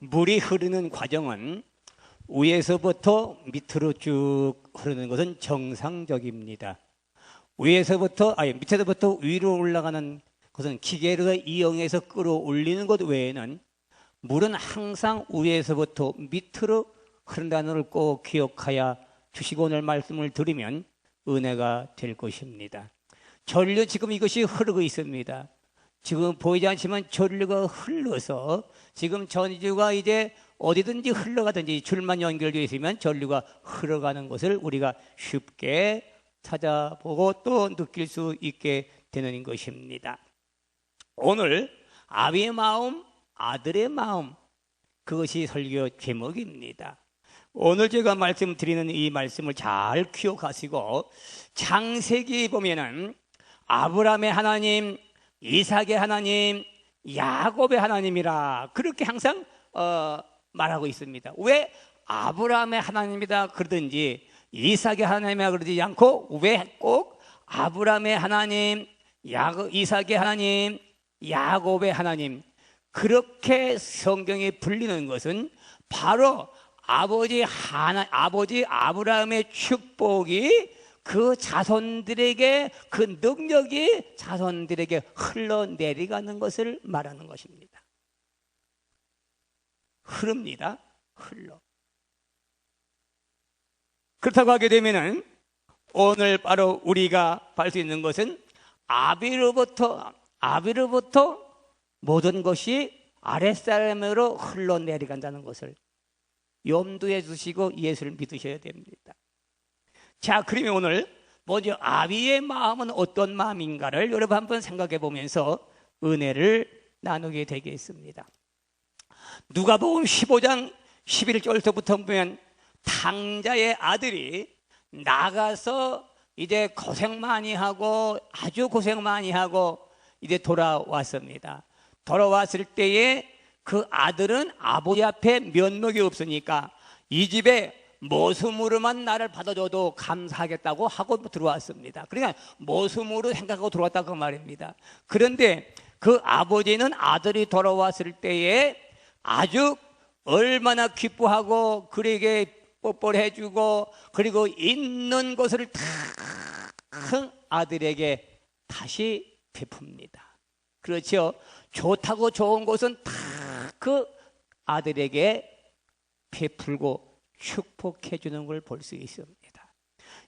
물이 흐르는 과정은 위에서부터 밑으로 쭉 흐르는 것은 정상적입니다. 밑에서부터 위로 올라가는 것은 기계를 이용해서 끌어올리는 것 외에는 물은 항상 위에서부터 밑으로 흐른다는 걸 꼭 기억하여 주시고 오늘 말씀을 드리면 은혜가 될 것입니다. 전류 지금 이것이 흐르고 있습니다. 지금 보이지 않지만 전류가 흘러서 지금 전류가 이제 어디든지 흘러가든지 줄만 연결되어 있으면 전류가 흘러가는 것을 우리가 쉽게 찾아보고 또 느낄 수 있게 되는 것입니다. 오늘 아비의 마음, 아들의 마음, 그것이 설교 제목입니다. 오늘 제가 말씀드리는 이 말씀을 잘 기억하시고 창세기 보면은 아브라함의 하나님, 이삭의 하나님, 야곱의 하나님이라 그렇게 항상 말하고 있습니다. 왜 아브라함의 하나님이다 그러든지 이삭의 하나님이라 그러지 않고 왜 꼭 아브라함의 하나님, 이삭의 하나님, 야곱의 하나님 그렇게 성경에 불리는 것은 바로 아버지 아브라함의 축복이 그 자손들에게 그 능력이 자손들에게 흘러내려가는 것을 말하는 것입니다. 흐릅니다. 흘러. 그렇다고 하게 되면은 오늘 바로 우리가 볼 수 있는 것은 아비로부터 모든 것이 아랫사람으로 흘러내려간다는 것을 염두에 두시고 예수를 믿으셔야 됩니다. 자, 그러면 오늘 먼저 아비의 마음은 어떤 마음인가를 여러분 한번 생각해 보면서 은혜를 나누게 되겠습니다. 누가복음 15장 11절부터 보면 탕자의 아들이 나가서 이제 고생 많이 하고 아주 고생 많이 하고 이제 돌아왔습니다. 돌아왔을 때에 그 아들은 아버지 앞에 면목이 없으니까 이 집에 모습으로만 나를 받아줘도 감사하겠다고 하고 들어왔습니다. 그러니까 모습으로 생각하고 들어왔다고 말입니다. 그런데 그 아버지는 아들이 돌아왔을 때에 아주 얼마나 기뻐하고 그에게 뽀뽀를 해주고 그리고 있는 것을 다 아들에게 다시 베풉니다. 그렇죠? 좋다고 좋은 것은 다 그 아들에게 베풀고 축복해 주는 걸 볼 수 있습니다.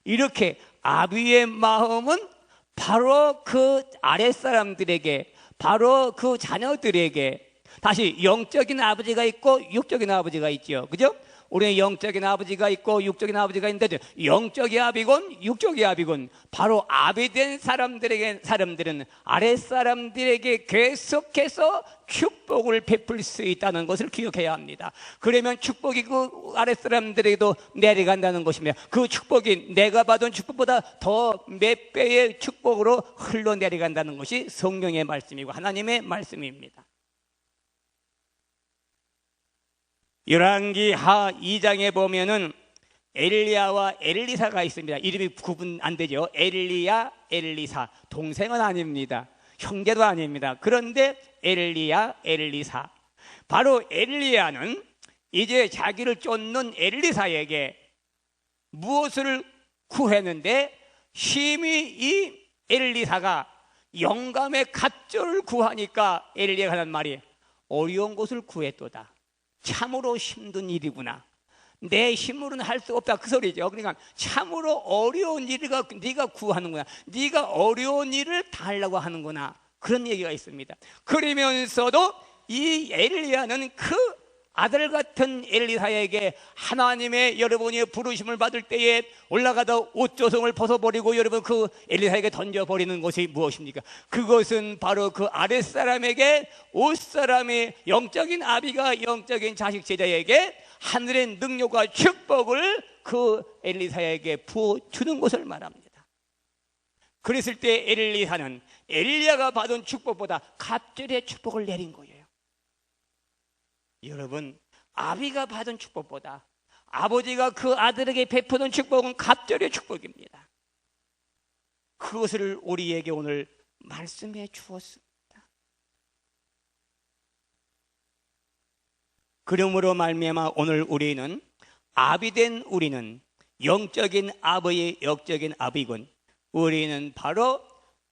이렇게 아비의 마음은 바로 그 아랫사람들에게 바로 그 자녀들에게 다시 영적인 아버지가 있고 육적인 아버지가 있죠. 그죠? 우리는 영적인 아버지가 있고 육적인 아버지가 있는데 영적이 아비군 육적이 아비군 바로 아비된 사람들은 아랫사람들에게 계속해서 축복을 베풀 수 있다는 것을 기억해야 합니다. 그러면 축복이 그 아랫사람들에게도 내려간다는 것입니다. 그 축복이 내가 받은 축복보다 더 몇 배의 축복으로 흘러내려간다는 것이 성경의 말씀이고 하나님의 말씀입니다. 열왕기 하 2장에 보면은 엘리야와 엘리사가 있습니다. 이름이 구분 안 되죠. 엘리야, 엘리사. 동생은 아닙니다. 형제도 아닙니다. 그런데 엘리야, 엘리사. 바로 엘리야는 이제 자기를 쫓는 엘리사에게 무엇을 구했는데 심히 이 엘리사가 영감의 갑절을 구하니까 엘리야가 하는 말이 어려운 것을 구했도다. 참으로 힘든 일이구나. 내 힘으로는 할 수 없다 그 소리죠. 그러니까 참으로 어려운 일을 네가 구하는구나. 네가 어려운 일을 다 하려고 하는구나. 그런 얘기가 있습니다. 그러면서도 이 엘리야는 그 아들 같은 엘리사에게 하나님의 여러분이 부르심을 받을 때에 올라가다 옷조성을 벗어버리고 여러분 그 엘리사에게 던져버리는 것이 무엇입니까? 그것은 바로 그 아랫사람에게 옷사람의 영적인 아비가 영적인 자식 제자에게 하늘의 능력과 축복을 그 엘리사에게 부어주는 것을 말합니다. 그랬을 때 엘리사는 엘리야가 받은 축복보다 갑절의 축복을 내린 거예요. 여러분, 아비가 받은 축복보다 아버지가 그 아들에게 베푸는 축복은 갑절의 축복입니다. 그것을 우리에게 오늘 말씀해 주었습니다. 그러므로 말미암아 오늘 우리는 아비된 우리는 영적인 아버지의 영적인 아비군. 우리는 바로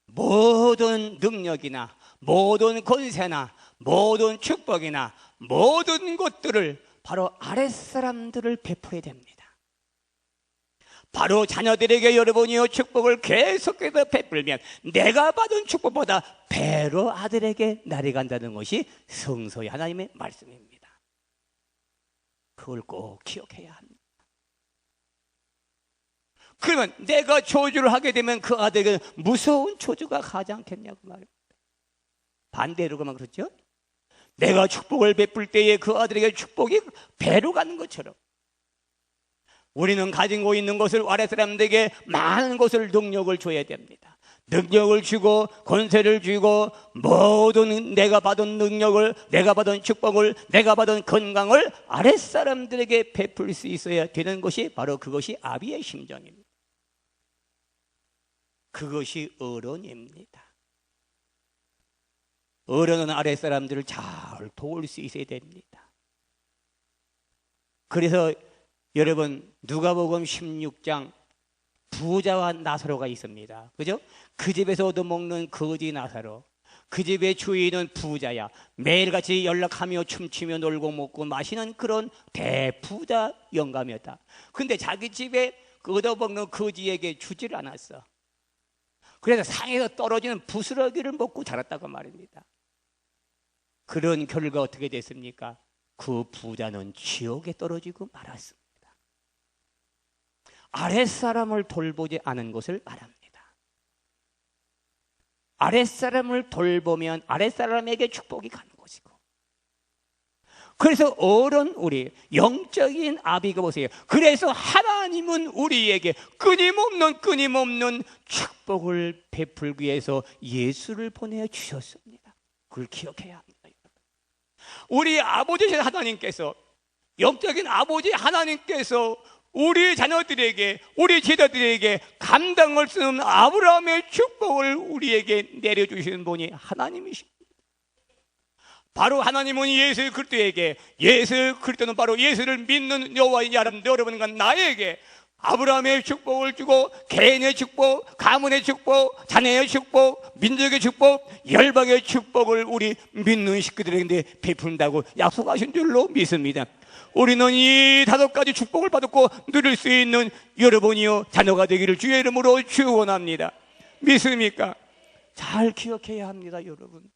모든 능력이나 모든 권세나 모든 축복이나 모든 것들을 바로 아랫사람들을 베풀어야 됩니다. 바로 자녀들에게 여러분이요 축복을 계속해서 베풀면 내가 받은 축복보다 배로 아들에게 날이 간다는 것이 성서의 하나님의 말씀입니다. 그걸 꼭 기억해야 합니다. 그러면 내가 저주를 하게 되면 그 아들에게 무서운 저주가 가지 않겠냐고 말입니다. 반대로 그만 그렇죠? 내가 축복을 베풀 때에 그 아들에게 축복이 배로 가는 것처럼 우리는 가지고 있는 것을 아랫사람들에게 많은 것을 능력을 줘야 됩니다. 능력을 주고 권세를 주고 모든 내가 받은 능력을, 내가 받은 축복을, 내가 받은 건강을 아랫사람들에게 베풀 수 있어야 되는 것이 바로 그것이 아비의 심정입니다. 그것이 어른입니다. 어른은 아랫사람들을 잘 도울 수 있어야 됩니다. 그래서 여러분 누가복음 16장 부자와 나사로가 있습니다. 그죠? 그 집에서 얻어먹는 거지 나사로. 그 집의 주인은 부자야. 매일같이 연락하며 춤추며 놀고 먹고 마시는 그런 대부자 영감이었다. 근데 자기 집에 얻어먹는 거지에게 주지를 않았어. 그래서 상에서 떨어지는 부스러기를 먹고 자랐다고 말입니다. 그런 결과 어떻게 됐습니까? 그 부자는 지옥에 떨어지고 말았습니다. 아랫사람을 돌보지 않은 것을 말합니다. 아랫사람을 돌보면 아랫사람에게 축복이 가는 것이고, 그래서 어른 우리 영적인 아비가 보세요. 그래서 하나님은 우리에게 끊임없는 축복을 베풀기 위해서 예수를 보내주셨습니다. 그걸 기억해야 합니다. 우리 아버지 하나님께서, 영적인 아버지 하나님께서 우리 자녀들에게, 우리 제자들에게 감당할 수 없는 아브라함의 축복을 우리에게 내려주시는 분이 하나님이십니다. 바로 하나님은 예수 그리스도에게, 예수 그리스도는 바로 예수를 믿는 여호와의 여러분과 나에게 아브라함의 축복을 주고, 개인의 축복, 가문의 축복, 자녀의 축복, 민족의 축복, 열방의 축복을 우리 믿는 식구들에게 베푼다고 약속하신 줄로 믿습니다. 우리는 이 5가지 축복을 받고 누릴 수 있는 여러분이요 자녀가 되기를 주의 이름으로 축원합니다. 믿습니까? 잘 기억해야 합니다, 여러분.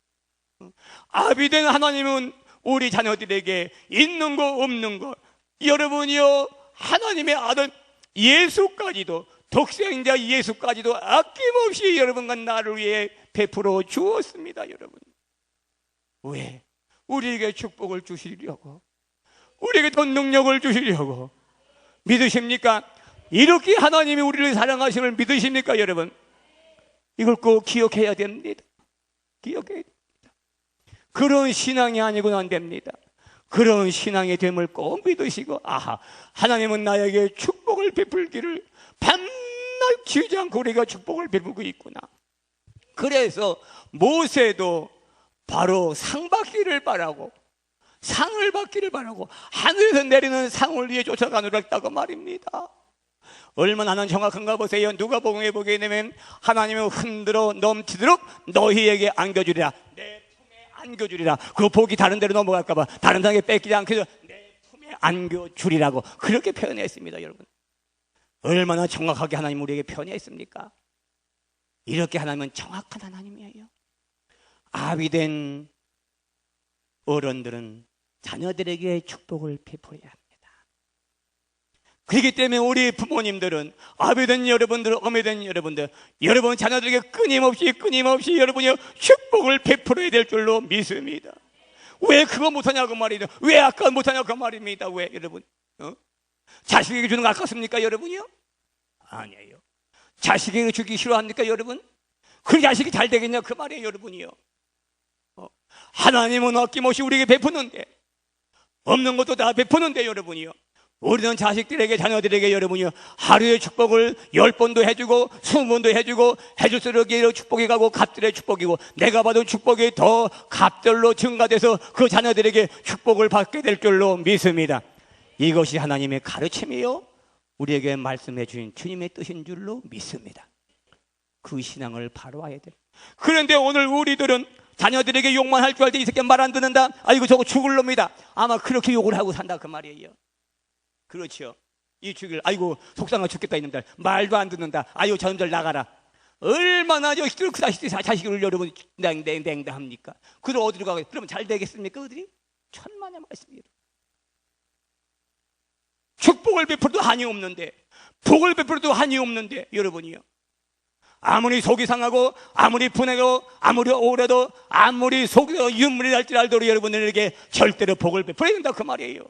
아비된 하나님은 우리 자녀들에게 있는 거 없는 거, 여러분이요 하나님의 아들 예수까지도, 독생자 예수까지도 아낌없이 여러분과 나를 위해 베풀어 주었습니다. 여러분, 왜? 우리에게 축복을 주시려고, 우리에게 더 능력을 주시려고. 믿으십니까? 이렇게 하나님이 우리를 사랑하심을 믿으십니까, 여러분? 이걸 꼭 기억해야 됩니다. 기억해야 됩니다. 그런 신앙이 아니고는 안 됩니다. 그런 신앙의 됨을 꼭 믿으시고, 아하, 하나님은 나에게 축복을 베풀기를 밤낮 쉬지 않고 우리가 축복을 베풀고 있구나. 그래서 모세도 바로 상 받기를 바라고, 상을 받기를 바라고 하늘에서 내리는 상을 위해 쫓아가느라 했다고 말입니다. 얼마나 정확한가 보세요. 누가복음에 보게 되면 하나님은 흔들어 넘치도록 너희에게 안겨주리라. 내 품에 안겨주리라. 그 복이 다른 데로 넘어갈까 봐 다른 사람에게 뺏기지 않게 해서 내 품에 안겨주리라고 그렇게 표현했습니다. 여러분, 얼마나 정확하게 하나님 우리에게 표현했습니까? 이렇게 하나님은 정확한 하나님이에요. 아비된 어른들은 자녀들에게 축복을 베풀어야 합니다. 그렇기 때문에 우리 부모님들은, 아비된 여러분들, 어미된 여러분들, 여러분 자녀들에게 끊임없이 여러분이 축복을 베풀어야 될 줄로 믿습니다. 왜 그거 못하냐고 말이죠. 왜 아까 못하냐고 말입니다. 왜 여러분? 자식에게 주는 거 아깝습니까, 여러분이요? 아니에요. 자식에게 주기 싫어합니까, 여러분? 그 자식이 잘 되겠냐 그 말이에요, 여러분이요. 하나님은 아낌없이 우리에게 베푸는데, 없는 것도 다 베푸는데 여러분이요, 우리는 자식들에게, 자녀들에게 여러분이요, 하루의 축복을 10번도 해주고 20번도 해주고 해줄수록 축복이 가고 값들의 축복이고, 내가 받은 축복이 더 값들로 증가돼서 그 자녀들에게 축복을 받게 될 줄로 믿습니다. 이것이 하나님의 가르침이요, 우리에게 말씀해 주신 주님의 뜻인 줄로 믿습니다. 그 신앙을 바로와야 돼. 그런데 오늘 우리들은 자녀들에게 욕만 할 줄 알때 이 새끼 말 안 듣는다, 아이고 저거 죽을 놈이다, 아마 그렇게 욕을 하고 산다 그 말이에요. 그렇죠. 이 죽일, 아이고 속상하 죽겠다 이놈들, 말도 안 듣는다, 아이고 저놈들 나가라. 얼마나 그 자식을 여러분 냉담합니까? 그들 어디로 가고, 그러면 잘 되겠습니까? 그들이 천만의 말씀이에요. 축복을 베풀어도 한이 없는데, 복을 베풀어도 한이 없는데, 여러분이요, 아무리 속이 상하고 아무리 분해고 아무리 오래도 아무리 속이 윤물이 날지라도 여러분들에게 절대로 복을 베풀어야 된다 그 말이에요.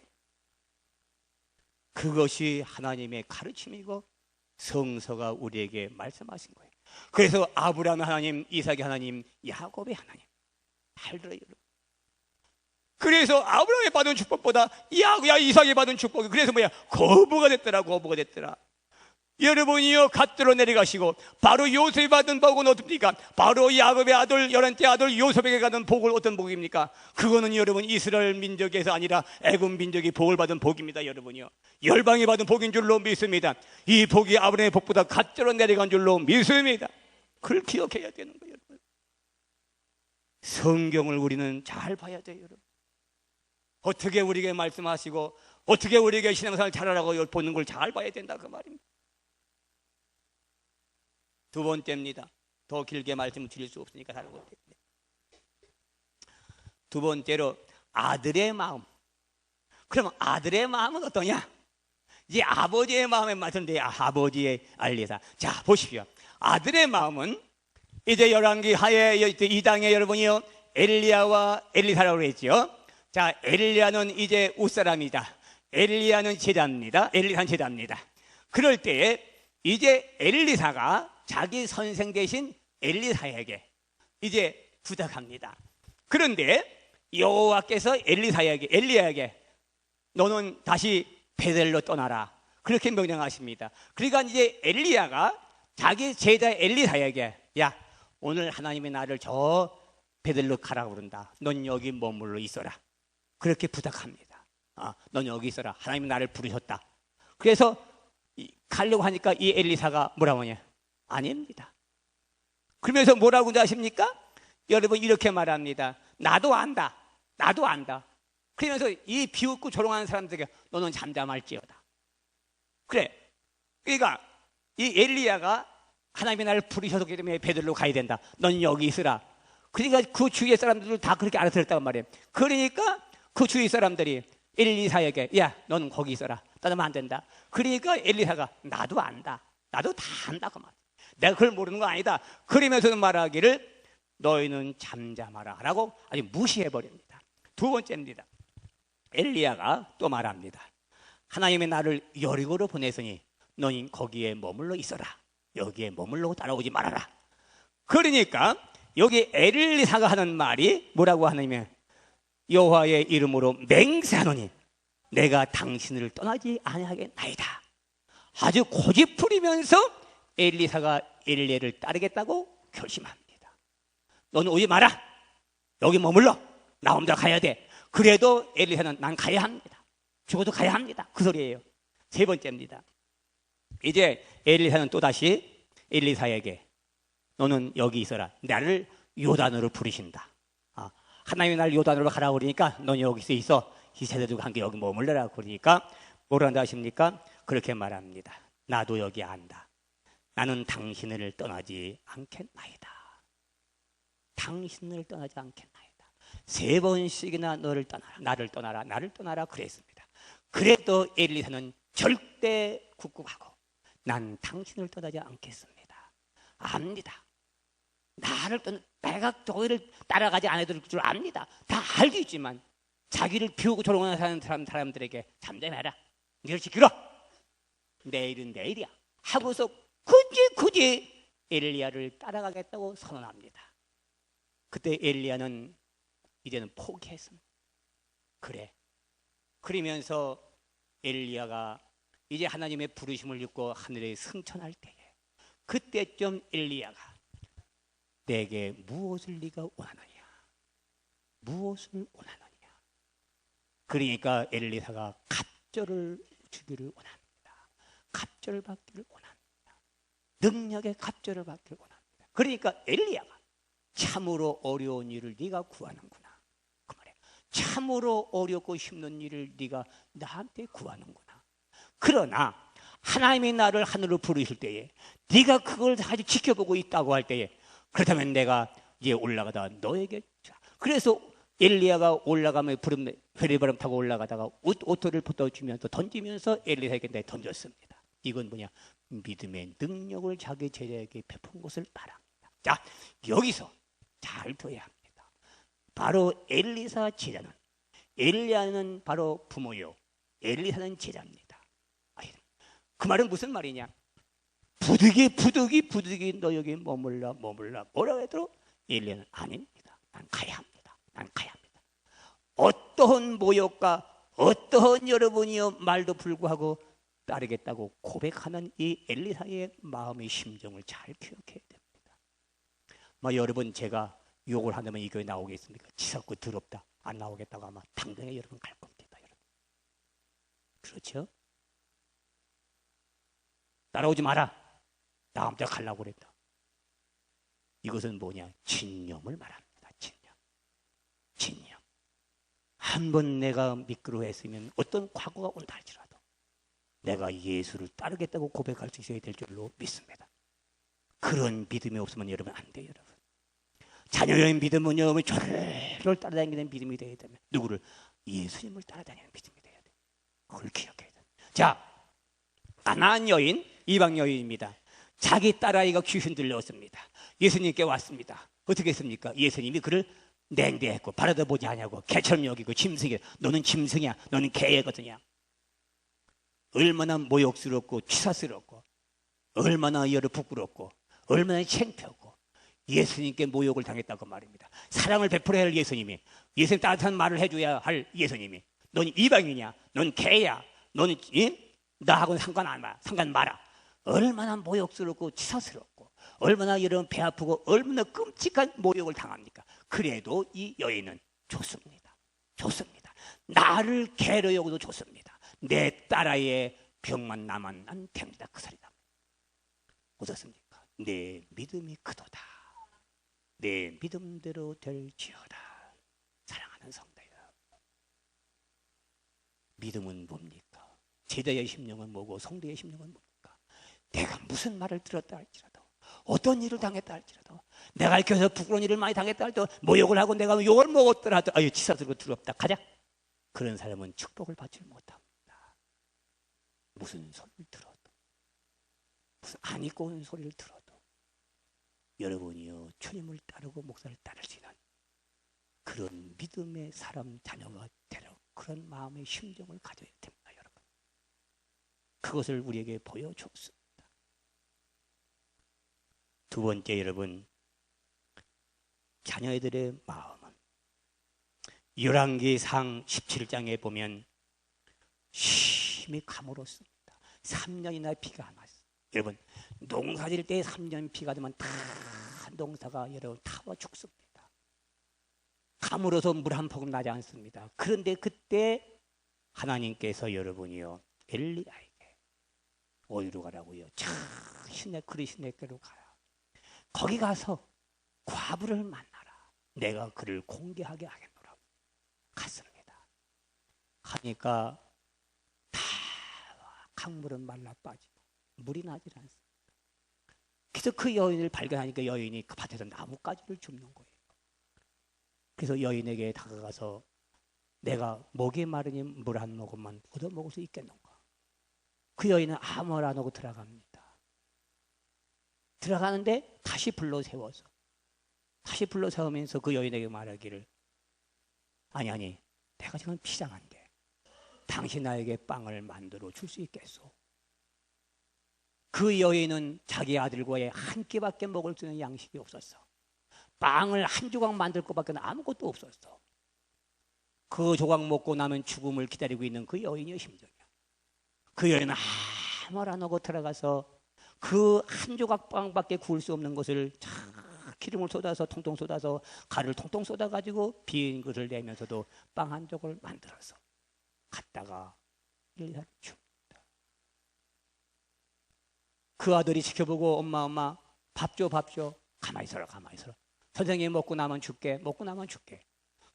그것이 하나님의 가르침이고 성서가 우리에게 말씀하신 거예요. 그래서 아브라함의 하나님, 이삭의 하나님, 야곱의 하나님, 잘 들어요. 그래서 아브라함이 받은 축복보다 이삭이 받은 축복이, 그래서 거부가 됐더라. 여러분이요, 갓들어 내려가시고 바로 요셉이 받은 복은 어떻습니까? 바로 야곱의 아들, 11째 아들 요셉에게 받은 복은 어떤 복입니까? 그거는 여러분 이스라엘 민족에서 아니라 애굽 민족이 복을 받은 복입니다. 여러분이요, 열방이 받은 복인 줄로 믿습니다. 이 복이 아브라함의 복보다 갓들어 내려간 줄로 믿습니다. 그걸 기억해야 되는 거예요. 여러분, 성경을 우리는 잘 봐야 돼요. 여러분, 어떻게 우리에게 말씀하시고 어떻게 우리에게 신앙생활 잘하라고 보는 걸 잘 봐야 된다 그 말입니다. 두 번째입니다. 더 길게 말씀을 드릴 수 없으니까 다른 것 때문에. 두 번째로 아들의 마음. 그러면 아들의 마음은 어떠냐? 이제 아버지의 마음에 맞는데, 아버지의 알리사. 자, 보십시오. 아들의 마음은 이제 열왕기 하에 이 당에 여러분이요, 엘리야와 엘리사라고 했죠. 자, 엘리야는 이제 웃사람이다. 엘리야는 제자입니다. 엘리사는 제자입니다. 그럴 때에 이제 엘리사가 자기 선생 대신 엘리사에게 이제 부탁합니다. 그런데 여호와께서 엘리야에게 너는 다시 베델로 떠나라, 그렇게 명령하십니다. 그러니까 이제 엘리야가 자기 제자 엘리사에게, 야, 오늘 하나님이 나를 저 베델로 가라고 그런다. 넌 여기 머물러 있어라. 그렇게 부탁합니다. 넌 여기 있어라. 하나님이 나를 부르셨다. 그래서 가려고 하니까 이 엘리사가 뭐라고 하냐? 아닙니다. 그러면서 뭐라고 하십니까? 여러분 이렇게 말합니다. 나도 안다. 그러면서 이 비웃고 조롱하는 사람들에게 너는 잠잠할지어다. 그래. 그러니까 이 엘리야가 하나님이 나를 부르셨기 때문에 베들로 가야 된다. 넌 여기 있으라. 그러니까 그 주위의 사람들도 다 그렇게 알아들었단 말이에요. 그러니까 그 주위 사람들이 엘리사에게, 야, 너는 거기 있어라. 떠나면 안 된다. 그러니까 엘리사가 나도 안다. 나도 다 안다 그 말. 내가 그걸 모르는 거 아니다. 그러면서도 말하기를 너희는 잠잠하라 라고 아주 무시해버립니다. 두 번째입니다. 엘리야가 또 말합니다. 하나님의 나를 여리고로 보내서니 너희 거기에 머물러 있어라. 여기에 머물러 따라오지 말아라. 그러니까 여기 엘리사가 하는 말이 뭐라고 하냐면, 여호와의 이름으로 맹세하노니 내가 당신을 떠나지 아니하겠나이다. 아주 고집부리면서 엘리사가 엘리야를 따르겠다고 결심합니다. 너는 오지 마라. 여기 머물러. 나 혼자 가야 돼. 그래도 엘리사는 난 가야 합니다. 죽어도 가야 합니다. 그 소리예요. 세 번째입니다. 이제 엘리사는 또다시 엘리사에게 너는 여기 있어라. 나를 요단으로 부르신다. 하나님이 나를 요단으로 가라고 그러니까 넌 여기서 있어. 이 세대들과 함께 여기 머물러라. 그러니까 뭐라 한다 하십니까? 그렇게 말합니다. 나도 여기 안다. 나는 당신을 떠나지 않겠나이다. 당신을 떠나지 않겠나이다. 3번씩이나 나를 떠나라 그랬습니다. 그래도 엘리사는 절대 굳고하고 난 당신을 떠나지 않겠습니다. 압니다. 내가 너희를 따라가지 않을 줄 압니다. 다 알겠지만 자기를 비우고 조롱하는 사람들에게 잠잠해라. 너를 지키라. 내일은 내일이야. 하고서 굳이 엘리야를 따라가겠다고 선언합니다. 그때 엘리야는 이제는 포기했습니다. 그래. 그러면서 엘리야가 이제 하나님의 부르심을 입고 하늘에 승천할 때에 그때쯤 엘리야가 내게 무엇을 네가 원하느냐? 무엇을 원하느냐? 그러니까 엘리사가 갑절을 주기를 원합니다. 갑절을 받기를 원합니다. 능력의 갑절을 받기를 원합니다. 그러니까 엘리야가 참으로 어려운 일을 네가 구하는구나. 그 말이야. 참으로 어렵고 힘든 일을 네가 나한테 구하는구나. 그러나 하나님이 나를 하늘로 부르실 때에 네가 그걸 아주 지켜보고 있다고 할 때에 그렇다면 내가 이제 올라가다 너에게 그래서 엘리야가 올라가면 회리바람 타고 올라가다가 옷을 벗어주면서 던지면서 엘리사에게 내 던졌습니다. 이건 뭐냐? 믿음의 능력을 자기 제자에게 베푼 것을 말합니다. 자, 여기서 잘 둬야 합니다. 바로 엘리사 제자는 엘리야는 바로 부모요, 엘리사는 제자입니다. 그 말은 무슨 말이냐? 부득이 너 여기 머물라 뭐라고 해도 엘리야는 아닙니다. 난 가야 합니다. 난 가야 합니다. 어떠한 모욕과 어떠한 여러분이여 말도 불구하고 따르겠다고 고백하는 이 엘리사의 마음의 심정을 잘 기억해야 됩니다. 여러분 제가 욕을 한다면 이 교회 나오겠습니까? 치사하고 더럽다 안 나오겠다고 아마 당장에 여러분 갈 겁니다. 여러분. 그렇죠? 따라오지 마라. 나 혼자 가려고 그랬다. 이것은 뭐냐? 진념을 말합니다. 진념. 한 번 내가 미끄러워했으면 어떤 과거가 온다 할지라도 내가 예수를 따르겠다고 고백할 수 있어야 될 줄로 믿습니다. 그런 믿음이 없으면 여러분 안 돼요. 여러분. 자녀의 믿음은 여러분 저를 따라다니는 믿음이 되어야 되면 누구를? 예수님을 따라다니는 믿음이 되어야 돼요. 그걸 기억해야 돼요. 자, 가나안 여인, 이방 여인입니다. 자기 딸아이가 귀신 들렸습니다. 예수님께 왔습니다. 어떻게 했습니까? 예수님이 그를 냉대했고 바라다 보지 않냐고 개처럼 여기고 짐승이야. 너는 짐승이야. 너는 개거든요. 얼마나 모욕스럽고 치사스럽고 얼마나 여러 부끄럽고 얼마나 창피하고 예수님께 모욕을 당했다고 말입니다. 사랑을 베풀어야 할 예수님이, 예수님 따뜻한 말을 해줘야 할 예수님이, 넌 이방이냐? 넌 개야? 너는 나하고는 상관 마라. 얼마나 모욕스럽고 치사스럽고 얼마나 여러분 배 아프고 얼마나 끔찍한 모욕을 당합니까? 그래도 이 여인은 좋습니다. 나를 개로 여겨도 좋습니다. 내 딸아이의 병만 나만 안 됩니다. 그 소리다. 어떻습니까? 내 믿음이 크도다. 내 믿음대로 될지어다. 사랑하는 성도여, 믿음은 뭡니까? 제자의 심령은 뭐고 성도의 심령은 뭡니까? 내가 무슨 말을 들었다 할지라도 어떤 일을 당했다 할지라도 내가 이렇게 부끄러운 일을 많이 당했다 할지라도 모욕을 하고 내가 욕을 먹었더라도 아유 치사스럽고 두렵다 가자. 그런 사람은 축복을 받지 못합니다. 무슨 소리를 들어도 무슨 안 입고 오는 소리를 들어도 여러분이요 주님을 따르고 목사를 따를 수 있는 그런 믿음의 사람 자녀가 되려 그런 마음의 심정을 가져야 됩니다. 여러분. 그것을 우리에게 보여줬습니다. 두 번째 여러분, 자녀들의 마음은 열왕기상 17장에 보면 심히 가물었습니다. 3년이나 비가 안 왔어요. 여러분 농사 지을 때 3년 비가 되면 다 농사가 여러분 타와 죽습니다. 가물어서 물 한 포금 나지 않습니다. 그런데 그때 하나님께서 여러분이요 엘리야에게 어디로 가라고요? 그리 시내께로 가라. 거기 가서 과부를 만나라. 내가 그를 공개하게 하겠노라. 갔습니다. 가니까 다 강물은 말라 빠지고 물이 나질 않습니다. 그래서 그 여인을 발견하니까 여인이 그 밭에서 나뭇가지를 줍는 거예요. 그래서 여인에게 다가가서 내가 목이 마르니 물 한 모금만 얻어 먹을 수 있겠는가? 그 여인은 아무 말 안 하고 들어갑니다. 들어가는데 다시 불러 세우면서 그 여인에게 말하기를 아니 내가 지금 비장한데 당신 나에게 빵을 만들어 줄 수 있겠소? 그 여인은 자기 아들과의 한 끼밖에 먹을 수 있는 양식이 없었어. 빵을 한 조각 만들 것밖에 아무것도 없었어. 그 조각 먹고 나면 죽음을 기다리고 있는 그 여인의 심정이야. 그 여인은 아무 말 안 하고 들어가서 그 한 조각 빵밖에 구울 수 없는 것을 기름을 쏟아서 통통 쏟아서 가루를 통통 쏟아가지고 빈 그릇을 내면서도 빵 한 조각을 만들어서 갔다가 엘리사를 줍니다. 그 아들이 지켜보고 엄마 밥 줘. 가만히 있어라. 선생님이 먹고 나면 줄게.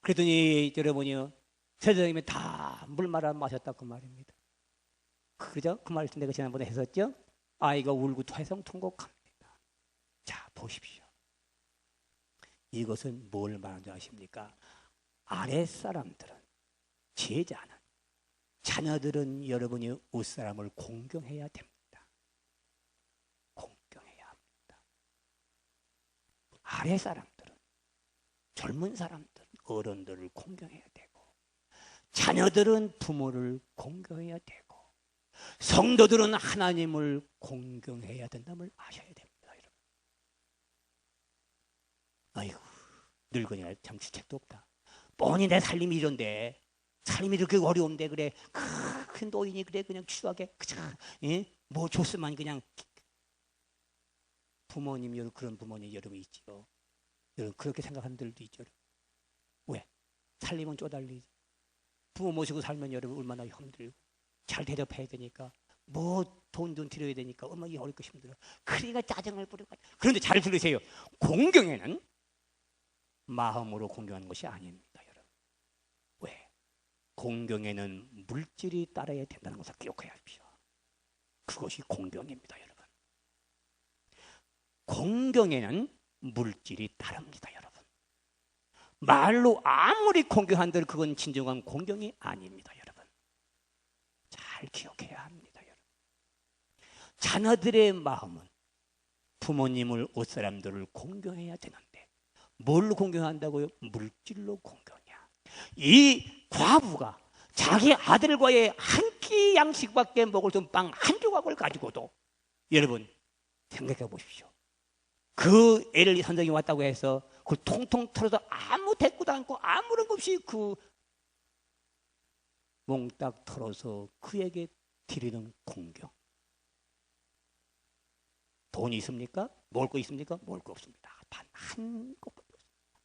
그랬더니 여러분이요, 선생님이 다 물 말아 마셨다 그 말입니다. 그죠? 그 말씀 내가 지난번에 했었죠? 아이가 울고 퇴성통곡합니다. 자, 보십시오. 이것은 뭘 말하는지 아십니까? 아랫사람들은, 제자는, 자녀들은 여러분이 윗사람을 공경해야 됩니다. 공경해야 합니다. 아랫사람들은, 젊은 사람들, 어른들을 공경해야 되고, 자녀들은 부모를 공경해야 되고, 성도들은 하나님을 공경해야 된다는 걸 아셔야 됩니다, 여러분. 아이고, 늙으니까 참 주책도 없다. 뻔히 내 삶이 이런데, 삶이 이렇게 어려운데, 그래, 큰 노인이 그래, 그냥 추하게, 뭐 줬으면 그냥. 부모님, 여러분, 그런 부모님 여러분 있죠. 여러분, 그렇게 생각하는 분들도 있죠. 왜? 살림은 쪼달리지. 부모 모시고 살면 여러분 얼마나 힘들고, 잘 대접해야 되니까, 뭐 돈 들여야 되니까 얼마나 어렵고 힘들어. 그러니까 짜증을 부리고. 그런데 잘 들으세요. 공경에는 마음으로 공경하는 것이 아닙니다, 여러분. 왜? 공경에는 물질이 따라야 된다는 것을 기억해야 합시오. 그것이 공경입니다, 여러분. 공경에는 물질이 따릅니다, 여러분. 말로 아무리 공경한들 그건 진정한 공경이 아닙니다, 여러분. 잘 기억해야 합니다, 여러분. 자녀들의 마음은 부모님을, 옷사람들을 공경해야 되는데 뭘로 공경한다고요? 물질로 공경이야. 이 과부가 자기 아들과의 한 끼 양식밖에 먹을 수 없는 빵 한 조각을 가지고도, 여러분 생각해 보십시오. 그 애를 선생님이 왔다고 해서 그걸 통통 털어서 아무 대꾸도 않고 아무런 것 없이 그 몽딱 털어서 그에게 드리는 공경. 돈이 있습니까? 먹을 거 있습니까? 먹을 거 없습니다. 단 한 것밖에 없습니다.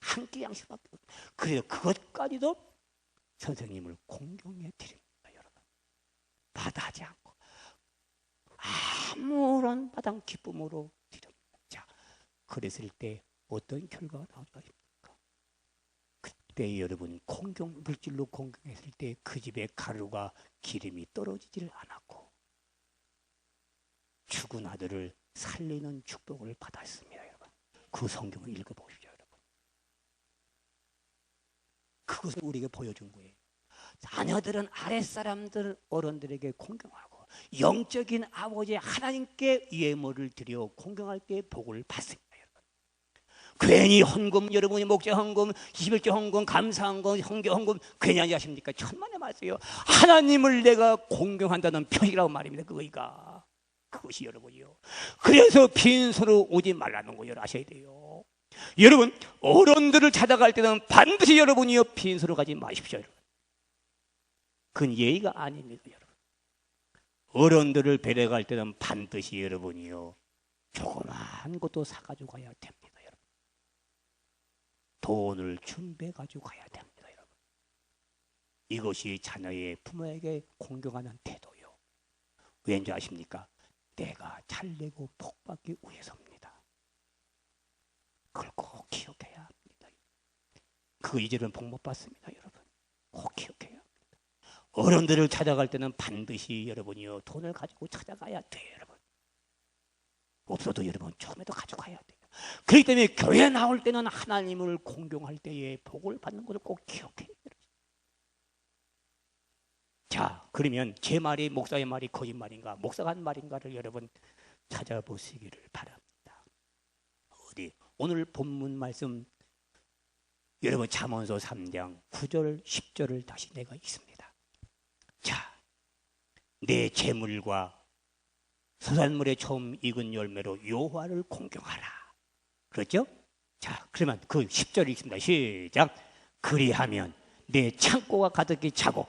한 끼 양식밖에 없습니다. 그래서 그것까지도 선생님을 공경해 드립니다, 여러분. 마다하지 않고 아무런 마당 기쁨으로 드립니다. 자, 그랬을 때 어떤 결과가 나올까? 그때 여러분 물질로 공경했을 때 그 집에 가루가 기름이 떨어지질 않았고 죽은 아들을 살리는 축복을 받았습니다, 여러분. 그 성경을 읽어보십시오, 여러분. 그것을 우리에게 보여준 거예요. 자녀들은 아랫사람들, 어른들에게 공경하고 영적인 아버지 하나님께 예물을 드려 공경할 때 복을 받습니다. 괜히 헌금, 여러분이 목자 헌금, 21조 헌금, 감사 헌금, 성교 헌금 괜히 하지 하십니까? 천만에 말씀이요. 하나님을 내가 공경한다는 표시라고 말입니다. 그것이 여러분이요. 그래서 빈손으로 오지 말라는 거 여러분 아셔야 돼요. 여러분 어른들을 찾아갈 때는 반드시 여러분이요 빈손으로 가지 마십시오, 여러분. 그건 예의가 아닙니다, 여러분. 어른들을 배려갈 때는 반드시 여러분이요 조그만 것도 사가지고 가야 됩니다. 돈을 준비해 가지고 가야 됩니다, 여러분. 이것이 자녀의 부모에게 공경하는 태도요. 왠지 아십니까? 내가 잘 내고 복받기 위해서입니다. 그걸 꼭 기억해야 합니다. 그 이제는 복 못 받습니다, 여러분. 꼭 기억해야 합니다. 어른들을 찾아갈 때는 반드시 여러분이요 돈을 가지고 찾아가야 돼요, 여러분. 없어도 여러분 조금이라도 가지고 가야 돼요. 그렇기 때문에 교회 나올 때는 하나님을 공경할 때에 복을 받는 것을 꼭 기억해요. 자, 그러면 제 말이 목사의 말이 거짓말인가, 목사가 한 말인가를 여러분 찾아보시기를 바랍니다. 어디 오늘 본문 말씀 여러분 잠언서 3장 9절 10절을 다시 내가 읽습니다. 자, 내 재물과 소산물에 처음 익은 열매로 여호와를 공경하라. 그렇죠? 자, 그러면 그 10절 읽습니다. 시작. 그리하면 내 창고가 가득히 차고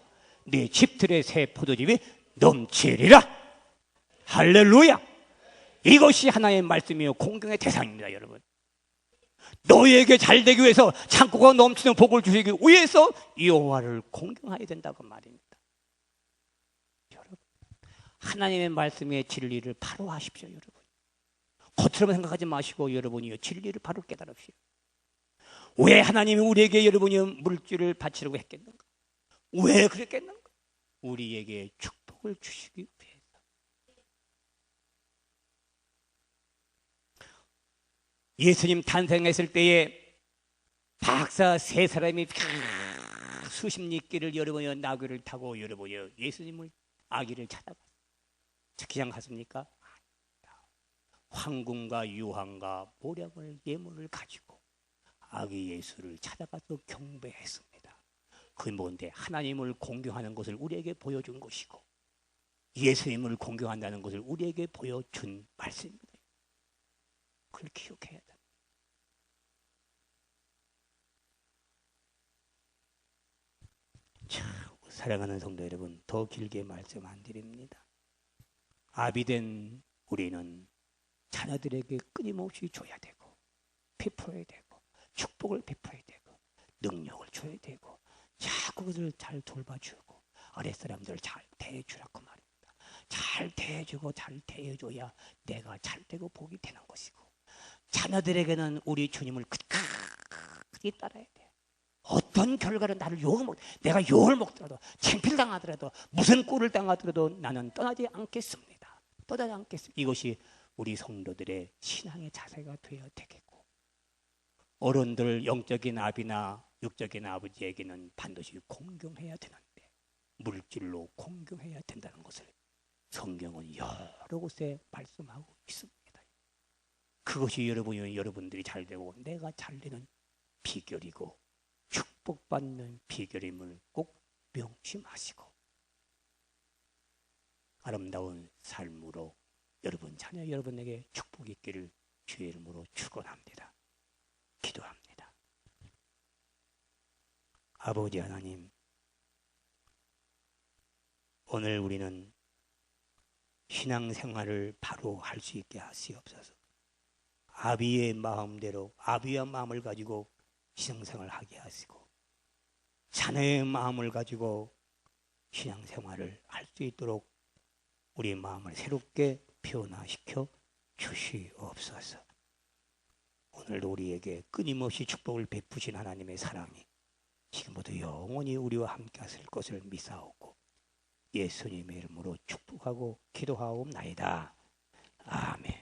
내 집들의 새 포도즙이 넘치리라. 할렐루야. 이것이 하나의 말씀이요 공경의 대상입니다. 여러분, 너희에게 잘되기 위해서 창고가 넘치는 복을 주시기 위해서 여호와를 공경해야 된다고 말입니다. 여러분, 하나님의 말씀의 진리를 바로 하십시오. 여러분, 겉으로만 생각하지 마시고 여러분이 진리를 바로 깨달으십시오. 왜 하나님이 우리에게 여러분이 물질을 바치려고 했겠는가? 왜 그랬겠는가? 우리에게 축복을 주시기 위해서. 예수님 탄생했을 때에 박사 세 사람이 수십 리길을 여러분이 나귀를 타고 여러분이 예수님을 아기를 찾아갔어요. 그냥 갔습니까? 황금과 유황과 보령을 예물을 가지고 아기 예수를 찾아가서 경배했습니다. 그게 뭔데? 하나님을 공경하는 것을 우리에게 보여준 것이고 예수님을 공경한다는 것을 우리에게 보여준 말씀입니다. 그걸 기억해야 됩니다. 참, 사랑하는 성도 여러분, 더 길게 말씀 안 드립니다. 아비된 우리는 자녀들에게 끊임없이 줘야 되고 베풀어야 되고 축복을 베풀어야 되고 능력을 줘야 되고 자꾸 그것을 잘 돌봐주고 아랫사람들을 잘 대해주라고 말입니다. 잘 대해주고 잘 대해줘야 내가 잘 되고 복이 되는 것이고 자녀들에게는 우리 주님을 끝까지 따라야 돼요. 어떤 결과를 나를 내가 욕을 먹더라도 창피를 당하더라도 무슨 꼴을 당하더라도 나는 떠나지 않겠습니다. 떠나지 않겠습니다. 이것이 우리 성도들의 신앙의 자세가 되어야 되겠고 어른들 영적인 아비나 육적인 아버지에게는 반드시 공경해야 되는데 물질로 공경해야 된다는 것을 성경은 여러 곳에 말씀하고 있습니다. 그것이 여러분들이 잘되고 내가 잘되는 비결이고 축복받는 비결임을 꼭 명심하시고 아름다운 삶으로 여러분 자녀 여러분에게 축복이 있기를 주의 이름으로 축원합니다. 기도합니다. 아버지 하나님, 오늘 우리는 신앙생활을 바로 할 수 있게 하시옵소서. 아비의 마음대로 아비의 마음을 가지고 신앙생활을 하게 하시고 자녀의 마음을 가지고 신앙생활을 할 수 있도록 우리의 마음을 새롭게 변화시켜 주시옵소서. 오늘도 우리에게 끊임없이 축복을 베푸신 하나님의 사랑이 지금부터 영원히 우리와 함께 하실 것을 믿사오고 예수님의 이름으로 축복하고 기도하옵나이다. 아멘.